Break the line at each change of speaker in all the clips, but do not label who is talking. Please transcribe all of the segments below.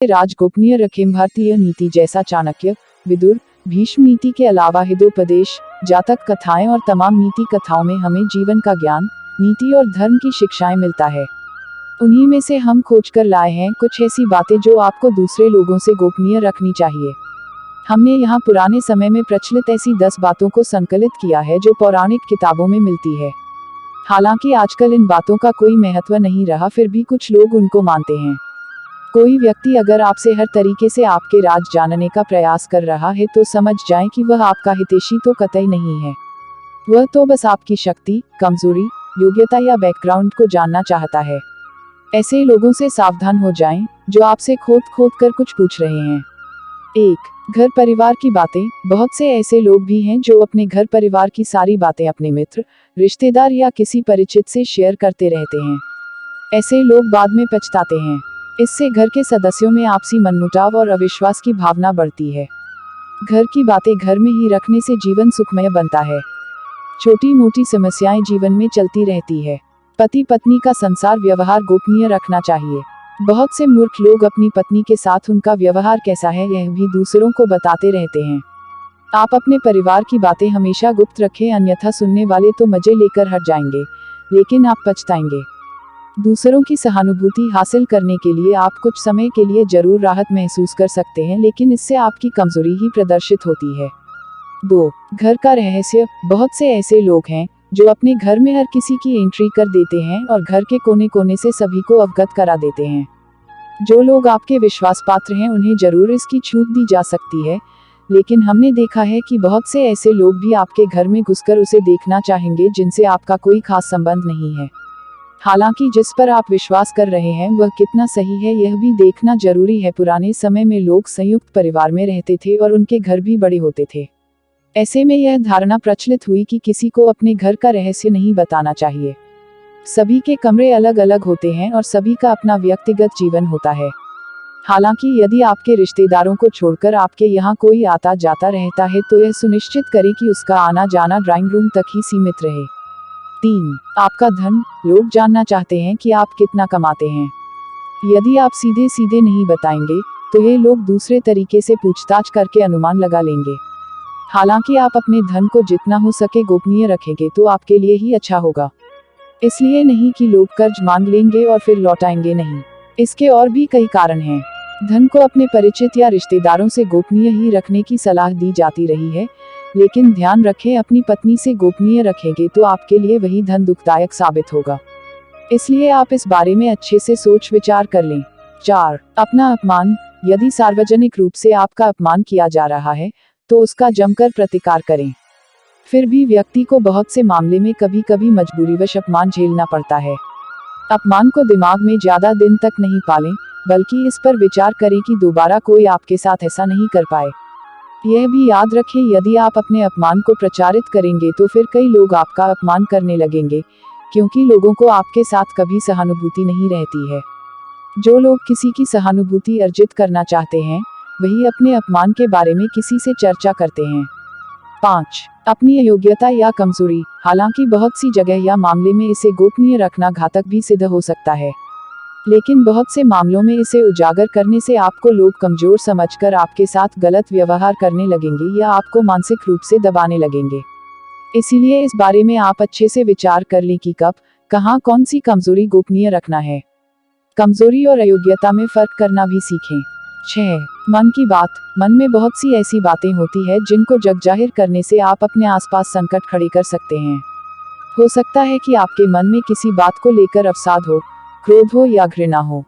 राज गोपनीय रखें। भारतीय नीति जैसा चाणक्य, विदुर, भीष्म नीति के अलावा हितोपदेश, जातक कथाएं और तमाम नीति कथाओं में हमें जीवन का ज्ञान, नीति और धर्म की शिक्षाएं मिलता है। उन्हीं में से हम खोज कर लाए हैं कुछ ऐसी बातें जो आपको दूसरे लोगों से गोपनीय रखनी चाहिए। हमने यहाँ पुराने समय में प्रचलित ऐसी 10 बातों को संकलित किया है जो पौराणिक किताबों में मिलती है। हालांकि आजकल इन बातों का कोई महत्व नहीं रहा, फिर भी कुछ लोग उनको मानते हैं। कोई व्यक्ति अगर आपसे हर तरीके से आपके राज जानने का प्रयास कर रहा है तो समझ जाएं कि वह आपका हितैषी तो कतई नहीं है। वह तो बस आपकी शक्ति, कमजोरी, योग्यता या बैकग्राउंड को जानना चाहता है। ऐसे लोगों से सावधान हो जाएं, जो आपसे खोद खोद कर कुछ पूछ रहे हैं। 1. घर परिवार की बातें। बहुत से ऐसे लोग भी हैं जो अपने घर परिवार की सारी बातें अपने मित्र, रिश्तेदार या किसी परिचित से शेयर करते रहते हैं। ऐसे लोग बाद में पछताते हैं। इससे घर के सदस्यों में आपसी मनमुटाव और अविश्वास की भावना बढ़ती है। घर की बातें घर में ही रखने से जीवन सुखमय बनता है। छोटी मोटी समस्याएं जीवन में चलती रहती है। पति पत्नी का संसार व्यवहार गोपनीय रखना चाहिए। बहुत से मूर्ख लोग अपनी पत्नी के साथ उनका व्यवहार कैसा है यह भी दूसरों को बताते रहते हैं। आप अपने परिवार की बातें हमेशा गुप्त रखें, अन्यथा सुनने वाले तो मजे लेकर हट जाएंगे, लेकिन आप पछताएंगे। दूसरों की सहानुभूति हासिल करने के लिए आप कुछ समय के लिए जरूर राहत महसूस कर सकते हैं, लेकिन इससे आपकी कमजोरी ही प्रदर्शित होती है। 2. घर का रहस्य। बहुत से ऐसे लोग हैं जो अपने घर में हर किसी की एंट्री कर देते हैं और घर के कोने कोने से सभी को अवगत करा देते हैं। जो लोग आपके विश्वास पात्र हैं उन्हें जरूर इसकी छूट दी जा सकती है, लेकिन हमने देखा है कि बहुत से ऐसे लोग भी आपके घर में घुसकर उसे देखना चाहेंगे जिनसे आपका कोई खास संबंध नहीं है। हालांकि जिस पर आप विश्वास कर रहे हैं वह कितना सही है यह भी देखना जरूरी है। पुराने समय में लोग संयुक्त परिवार में रहते थे और उनके घर भी बड़े होते थे। ऐसे में यह धारणा प्रचलित हुई कि किसी को अपने घर का रहस्य नहीं बताना चाहिए। सभी के कमरे अलग अलग होते हैं और सभी का अपना व्यक्तिगत जीवन होता है। हालांकि यदि आपके रिश्तेदारों को छोड़कर आपके यहाँ कोई आता जाता रहता है तो यह सुनिश्चित करें कि उसका आना जाना ड्राइंग रूम तक ही सीमित रहे। 3. आपका धन। लोग जानना चाहते हैं कि आप कितना कमाते हैं। यदि आप सीधे सीधे नहीं बताएंगे तो ये लोग दूसरे तरीके से पूछताछ करके अनुमान लगा लेंगे। हालांकि आप अपने धन को जितना हो सके गोपनीय रखेंगे तो आपके लिए ही अच्छा होगा। इसलिए नहीं कि लोग कर्ज मांग लेंगे और फिर लौटाएंगे नहीं। इसके और भी कई कारण हैं। धन को अपने परिचित या रिश्तेदारों से गोपनीय ही रखने की सलाह दी जाती रही है, लेकिन ध्यान रखें अपनी पत्नी से गोपनीय रखेंगे तो आपके लिए वही धन दुखदायक साबित होगा। इसलिए आप इस बारे में अच्छे से सोच विचार कर लें। 4. अपना अपमान। यदि सार्वजनिक रूप से आपका अपमान किया जा रहा है तो उसका जमकर प्रतिकार करें। फिर भी व्यक्ति को बहुत से मामले में कभी कभी मजबूरीवश अपमान झेलना पड़ता है। अपमान को दिमाग में ज्यादा दिन तक नहीं पालें, बल्कि इस पर विचार करें कि दोबारा कोई आपके साथ ऐसा नहीं कर पाए। यह भी याद रखें यदि आप अपने अपमान को प्रचारित करेंगे तो फिर कई लोग आपका अपमान करने लगेंगे, क्योंकि लोगों को आपके साथ कभी सहानुभूति नहीं रहती है। जो लोग किसी की सहानुभूति अर्जित करना चाहते हैं वही अपने अपमान के बारे में किसी से चर्चा करते हैं। 5. अपनी अयोग्यता या कमजोरी। हालांकि बहुत सी जगह या मामले में इसे गोपनीय रखना घातक भी सिद्ध हो सकता है, लेकिन बहुत से मामलों में इसे उजागर करने से आपको लोग कमजोर समझकर आपके साथ गलत व्यवहार करने लगेंगे या आपको मानसिक रूप से दबाने लगेंगे। इसीलिए इस बारे में आप अच्छे से विचार कर लें कि कब, कहां, कौन सी कमजोरी गोपनीय रखना है। कमजोरी और अयोग्यता में फर्क करना भी सीखें। 6. मन की बात। मन में बहुत सी ऐसी बातें होती है जिनको जग जाहिर करने से आप अपने आसपास संकट खड़े कर सकते हैं। हो सकता है कि आपके मन में किसी बात को लेकर अवसाद हो, क्रोध हो या घृणा हो।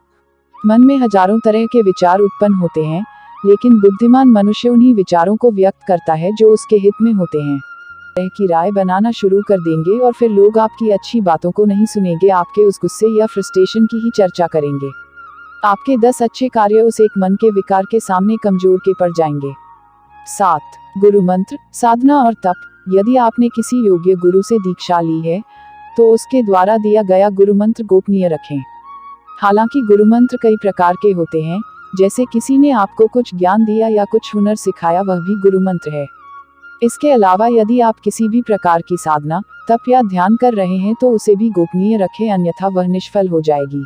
मन में हजारों तरह के विचार उत्पन्न होते हैं, लेकिन बुद्धिमान मनुष्य उन्हीं विचारों को व्यक्त करता है जो उसके हित में होते हैं। की राय बनाना शुरू कर देंगे और फिर लोग आपकी अच्छी बातों को नहीं सुनेंगे, आपके उस गुस्से या फ्रस्ट्रेशन की ही चर्चा करेंगे। आपके 10 अच्छे कार्य उस एक मन के विकार के सामने कमजोर के पड़ जाएंगे। 7. गुरु मंत्र, साधना और तप। यदि आपने किसी योग्य गुरु से दीक्षा ली है तो उसके द्वारा दिया गया गुरु मंत्र गोपनीय रखें। हालांकि गुरु मंत्र कई प्रकार के होते हैं, जैसे किसी ने आपको कुछ ज्ञान दिया या कुछ हुनर सिखाया वह भी गुरु मंत्र है। इसके अलावा यदि आप किसी भी प्रकार की साधना, तप या ध्यान कर रहे हैं तो उसे भी गोपनीय रखें, अन्यथा वह निष्फल हो जाएगी।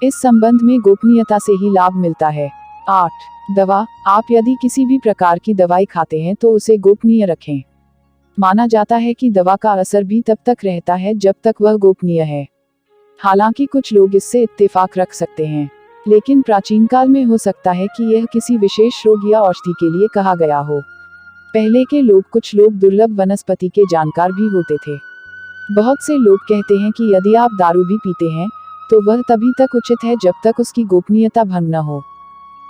इस संबंध में गोपनीयता से ही लाभ मिलता है। 8 दवा। आप यदि किसी भी प्रकार की दवाई खाते हैं तो उसे गोपनीय रखें। माना जाता है कि दवा का असर भी तब तक रहता है जब तक वह गोपनीय है। हालांकि कुछ लोग इससे इत्तेफाक रख सकते हैं, लेकिन प्राचीन काल में हो सकता है कि यह किसी विशेष रोग या औषधि के लिए कहा गया हो। पहले के लोग, कुछ लोग दुर्लभ वनस्पति के जानकार भी होते थे। बहुत से लोग कहते हैं कि यदि आप दारू भी पीते हैं तो वह तभी तक उचित है जब तक उसकी गोपनीयता भंग न हो।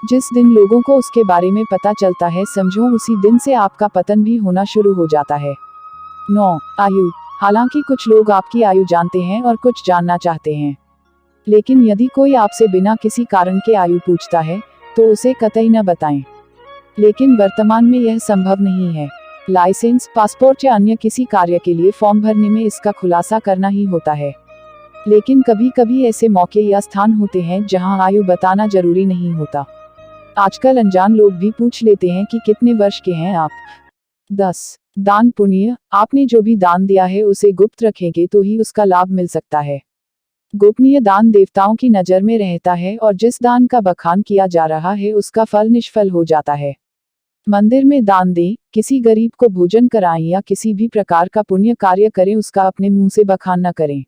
जिस दिन लोगों को उसके बारे में पता चलता है, समझो उसी दिन से आपका पतन भी होना शुरू हो जाता है। 9 आयु। हालांकि कुछ लोग आपकी आयु जानते हैं और कुछ जानना चाहते हैं, लेकिन यदि कोई आपसे बिना किसी कारण के आयु पूछता है तो उसे कतई न बताएं। लेकिन वर्तमान में यह संभव नहीं है। लाइसेंस, पासपोर्ट या अन्य किसी कार्य के लिए फॉर्म भरने में इसका खुलासा करना ही होता है। लेकिन कभी कभी ऐसे मौके या स्थान होते हैं जहां आयु बताना जरूरी नहीं होता। आजकल अनजान लोग भी पूछ लेते हैं कि कितने वर्ष के हैं आप। 10 दान पुण्य। आपने जो भी दान दिया है उसे गुप्त रखेंगे तो ही उसका लाभ मिल सकता है। गोपनीय दान देवताओं की नजर में रहता है और जिस दान का बखान किया जा रहा है उसका फल निष्फल हो जाता है। मंदिर में दान दें, किसी गरीब को भोजन कराएं या किसी भी प्रकार का पुण्य कार्य करें, उसका अपने मुंह से बखान न करें।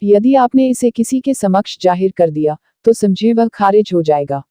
यदि आपने इसे किसी के समक्ष जाहिर कर दिया तो समझे वह खारिज हो जाएगा।